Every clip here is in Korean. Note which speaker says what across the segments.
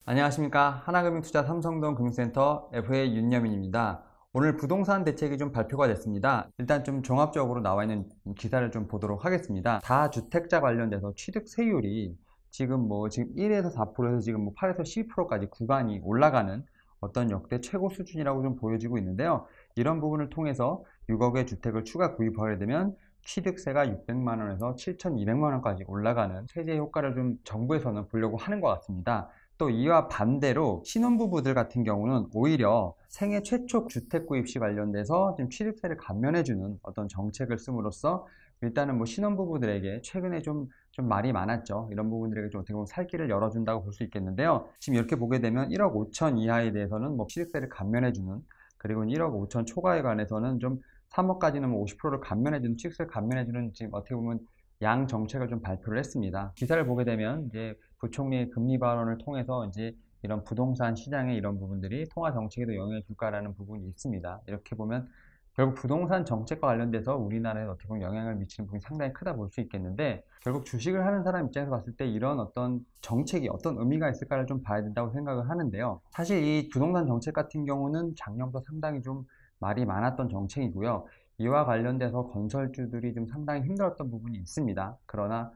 Speaker 1: 안녕하십니까. 하나금융투자 삼성동 금융센터 FA 윤여민입니다. 오늘 부동산 대책이 좀 발표가 됐습니다. 일단 좀 종합적으로 나와 있는 기사를 좀 보도록 하겠습니다. 다주택자 관련돼서 취득세율이 지금 1에서 4%에서 지금 8에서 12%까지 구간이 올라가는 어떤 역대 최고 수준이라고 좀 보여지고 있는데요. 이런 부분을 통해서 6억의 주택을 추가 구입하게 되면 취득세가 600만 원에서 7,200만 원까지 올라가는 세제 효과를 좀 정부에서는 보려고 하는 것 같습니다. 또 이와 반대로 신혼부부들 같은 경우는 오히려 생애 최초 주택 구입 시 관련돼서 좀 취득세를 감면해주는 어떤 정책을 씀으로써 일단은 신혼부부들에게 최근에 좀 말이 많았죠. 이런 부분들에게 좀 어떻게 보면 살 길을 열어준다고 볼 수 있겠는데요. 지금 이렇게 보게 되면 1억 5천 이하에 대해서는 취득세를 감면해주는, 그리고 1억 5천 초과에 관해서는 좀 3억까지는 50%를 감면해주는, 취득세를 감면해주는 지금 어떻게 보면 양 정책을 좀 발표를 했습니다. 기사를 보게 되면 이제 부총리의 금리 발언을 통해서 이제 이런 부동산 시장의 이런 부분들이 통화 정책에도 영향을 줄까라는 부분이 있습니다. 이렇게 보면 결국 부동산 정책과 관련돼서 우리나라에 어떻게 보면 영향을 미치는 부분이 상당히 크다 볼 수 있겠는데, 결국 주식을 하는 사람 입장에서 봤을 때 이런 어떤 정책이 어떤 의미가 있을까를 좀 봐야 된다고 생각을 하는데요. 사실 이 부동산 정책 같은 경우는 작년부터 상당히 좀 말이 많았던 정책이고요. 이와 관련돼서 건설주들이 좀 상당히 힘들었던 부분이 있습니다. 그러나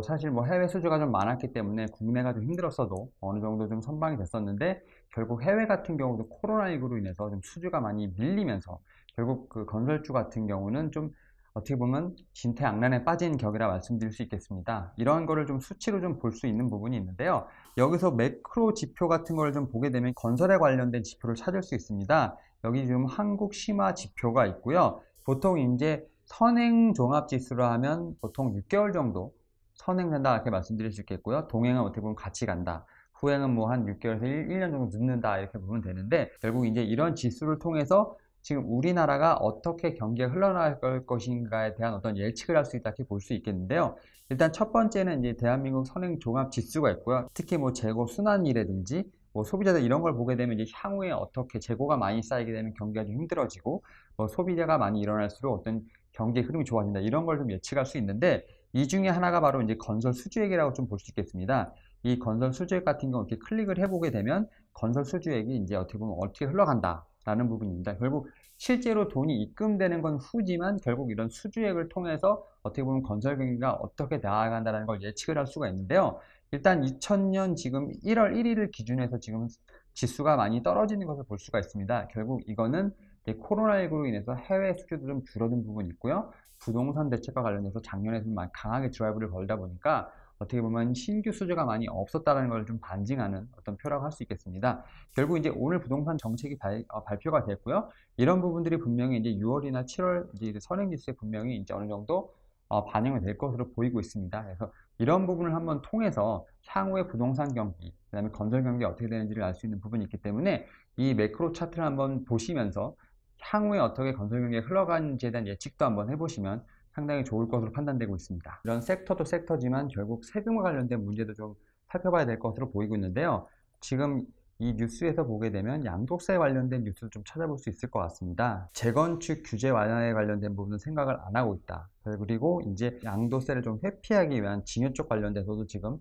Speaker 1: 사실 해외 수주가 좀 많았기 때문에 국내가 좀 힘들었어도 어느 정도 좀 선방이 됐었는데, 결국 해외 같은 경우도 코로나19로 인해서 좀 수주가 많이 밀리면서 결국 그 건설주 같은 경우는 좀 어떻게 보면 진퇴양난에 빠진 격이라 말씀드릴 수 있겠습니다. 이러한 거를 좀 수치로 좀 볼 수 있는 부분이 있는데요. 여기서 매크로 지표 같은 걸 좀 보게 되면 건설에 관련된 지표를 찾을 수 있습니다. 여기 지금 한국 심화 지표가 있고요. 보통 이제 선행 종합 지수로 하면 보통 6개월 정도 선행된다 이렇게 말씀드릴 수 있겠고요. 동행은 어떻게 보면 같이 간다. 후행은 한 6개월에서 1년 정도 늦는다 이렇게 보면 되는데, 결국 이제 이런 지수를 통해서 지금 우리나라가 어떻게 경기가 흘러나갈 것인가에 대한 어떤 예측을 할 수 있다 이렇게 볼 수 있겠는데요. 일단 첫 번째는 이제 대한민국 선행 종합 지수가 있고요. 특히 재고 순환이라든지 소비자들 이런 걸 보게 되면 이제 향후에 어떻게 재고가 많이 쌓이게 되면 경기가 좀 힘들어지고 소비자가 많이 일어날수록 어떤 경기의 흐름이 좋아진다 이런 걸 좀 예측할 수 있는데, 이 중에 하나가 바로 이제 건설 수주액이라고 좀 볼 수 있겠습니다. 이 건설 수주액 같은 경우 이렇게 클릭을 해보게 되면 건설 수주액이 이제 어떻게 보면 어떻게 흘러간다라는 부분입니다. 결국 실제로 돈이 입금되는 건 후지만 결국 이런 수주액을 통해서 어떻게 보면 건설 경기가 어떻게 나아간다는 걸 예측을 할 수가 있는데요. 일단 2000년 지금 1월 1일을 기준해서 지금 지수가 많이 떨어지는 것을 볼 수가 있습니다. 결국 이거는 코로나19로 인해서 해외 수주도 좀 줄어든 부분이 있고요. 부동산 대책과 관련해서 작년에 좀 많이 강하게 드라이브를 걸다 보니까 어떻게 보면 신규 수주가 많이 없었다는 걸 좀 반증하는 어떤 표라고 할 수 있겠습니다. 결국 이제 오늘 부동산 정책이 발표가 됐고요. 이런 부분들이 분명히 이제 6월이나 7월 이제 선행지수에 분명히 이제 어느 정도 반영이 될 것으로 보이고 있습니다. 그래서 이런 부분을 한번 통해서 향후의 부동산 경기, 그다음에 건설 경기 어떻게 되는지를 알 수 있는 부분이 있기 때문에 이 매크로 차트를 한번 보시면서 향후에 어떻게 건설 경기가 흘러가는지에 대한 예측도 한번 해보시면 상당히 좋을 것으로 판단되고 있습니다. 이런 섹터도 섹터지만 결국 세금과 관련된 문제도 좀 살펴봐야 될 것으로 보이고 있는데요. 지금 이 뉴스에서 보게 되면 양도세 관련된 뉴스를 좀 찾아볼 수 있을 것 같습니다. 재건축 규제 완화에 관련된 부분은 생각을 안 하고 있다. 그리고 이제 양도세를 좀 회피하기 위한 증여 쪽 관련돼서도 지금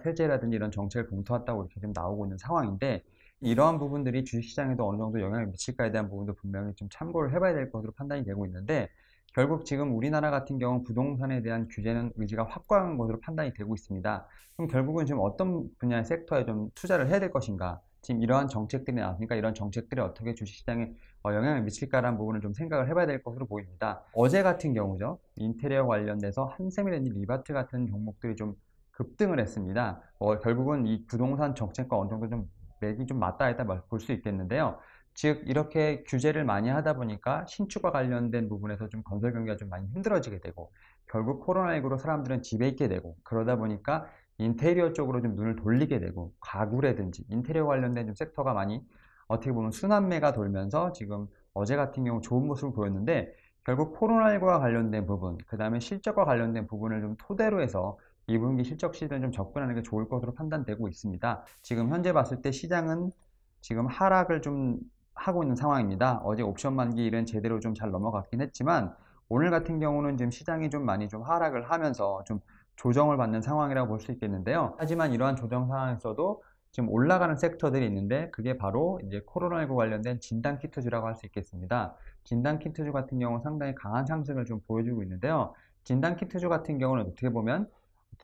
Speaker 1: 세제라든지 이런 정책을 검토한다고 이렇게 좀 나오고 있는 상황인데, 이러한 부분들이 주식시장에도 어느 정도 영향을 미칠까에 대한 부분도 분명히 좀 참고를 해봐야 될 것으로 판단이 되고 있는데, 결국 지금 우리나라 같은 경우 부동산에 대한 규제는 의지가 확고한 것으로 판단이 되고 있습니다. 그럼 결국은 지금 어떤 분야의 섹터에 좀 투자를 해야 될 것인가? 지금 이러한 정책들이 나왔으니까 이런 정책들이 어떻게 주식시장에 영향을 미칠까라는 부분을 좀 생각을 해봐야 될 것으로 보입니다. 어제 같은 경우죠. 인테리어 관련돼서 한샘이라든지 리바트 같은 종목들이 좀 급등을 했습니다. 결국은 이 부동산 정책과 어느 정도 좀 맥이 좀 맞닿아 있다 볼 수 있겠는데요. 즉 이렇게 규제를 많이 하다 보니까 신축과 관련된 부분에서 좀 건설 경기가 좀 많이 힘들어지게 되고, 결국 코로나19로 사람들은 집에 있게 되고, 그러다 보니까 인테리어 쪽으로 좀 눈을 돌리게 되고, 가구라든지 인테리어 관련된 좀 섹터가 많이 어떻게 보면 순환매가 돌면서 지금 어제 같은 경우 좋은 모습을 보였는데, 결국 코로나19와 관련된 부분, 그 다음에 실적과 관련된 부분을 좀 토대로 해서 2분기 실적 시즌에 좀 접근하는 게 좋을 것으로 판단되고 있습니다. 지금 현재 봤을 때 시장은 지금 하락을 좀 하고 있는 상황입니다. 어제 옵션 만기일은 제대로 좀 잘 넘어갔긴 했지만, 오늘 같은 경우는 지금 시장이 좀 많이 좀 하락을 하면서 좀 조정을 받는 상황이라고 볼 수 있겠는데요. 하지만 이러한 조정 상황에서도 지금 올라가는 섹터들이 있는데 그게 바로 이제 코로나19 관련된 진단키트주라고 할 수 있겠습니다. 진단키트주 같은 경우는 상당히 강한 상승을 좀 보여주고 있는데요. 진단키트주 같은 경우는 어떻게 보면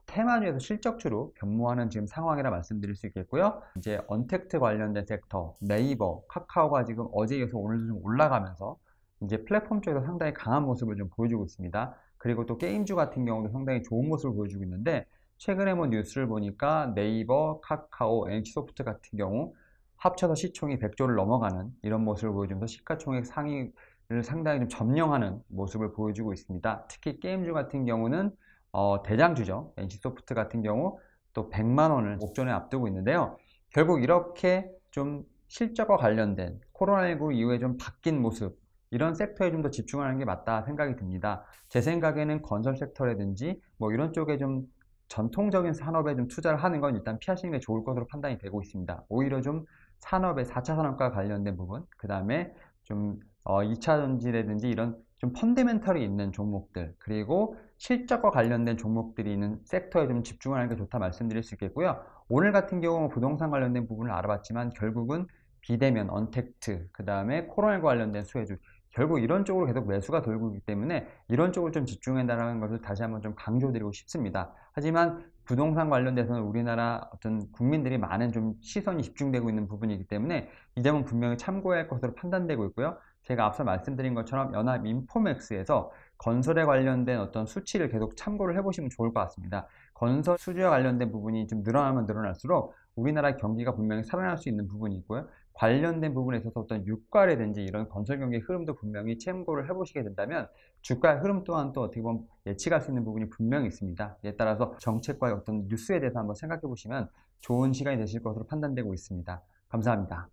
Speaker 1: 테마주에서 실적주로 변모하는 지금 상황이라 말씀드릴 수 있겠고요. 이제 언택트 관련된 섹터, 네이버, 카카오가 지금 어제 이어서 오늘도 좀 올라가면서 이제 플랫폼 쪽에서 상당히 강한 모습을 좀 보여주고 있습니다. 그리고 또 게임주 같은 경우도 상당히 좋은 모습을 보여주고 있는데 최근에 뭐 뉴스를 보니까 네이버, 카카오, NC소프트 같은 경우 합쳐서 시총이 100조를 넘어가는 이런 모습을 보여주면서 시가총액 상위를 상당히 좀 점령하는 모습을 보여주고 있습니다. 특히 게임주 같은 경우는 대장주죠. NC소프트 같은 경우 또 100만 원을 옥전에 앞두고 있는데요. 결국 이렇게 좀 실적과 관련된 코로나19 이후에 좀 바뀐 모습, 이런 섹터에 좀 더 집중하는 게 맞다 생각이 듭니다. 제 생각에는 건설 섹터라든지 뭐 이런 쪽에 좀 전통적인 산업에 좀 투자를 하는 건 일단 피하시는 게 좋을 것으로 판단이 되고 있습니다. 오히려 좀 산업의 4차 산업과 관련된 부분, 그 다음에 좀 2차 전지라든지 이런 좀 펀더멘털이 있는 종목들, 그리고 실적과 관련된 종목들이 있는 섹터에 좀 집중하는 게 좋다 말씀드릴 수 있겠고요. 오늘 같은 경우 부동산 관련된 부분을 알아봤지만 결국은 비대면, 언택트, 그 다음에 코로나19 관련된 수혜주, 결국 이런 쪽으로 계속 매수가 돌고 있기 때문에 이런 쪽을 좀 집중한다는 것을 다시 한번 좀 강조드리고 싶습니다. 하지만 부동산 관련돼서는 우리나라 어떤 국민들이 많은 좀 시선이 집중되고 있는 부분이기 때문에 이 점은 분명히 참고해야 할 것으로 판단되고 있고요. 제가 앞서 말씀드린 것처럼 연합인포맥스에서 건설에 관련된 어떤 수치를 계속 참고를 해보시면 좋을 것 같습니다. 건설 수주와 관련된 부분이 좀 늘어나면 늘어날수록 우리나라 경기가 분명히 살아날 수 있는 부분이 있고요. 관련된 부분에 있어서 어떤 유가라든지 이런 건설 경기의 흐름도 분명히 참고를 해보시게 된다면 주가의 흐름 또한 또 어떻게 보면 예측할 수 있는 부분이 분명히 있습니다. 이에 따라서 정책과의 어떤 뉴스에 대해서 한번 생각해 보시면 좋은 시간이 되실 것으로 판단되고 있습니다. 감사합니다.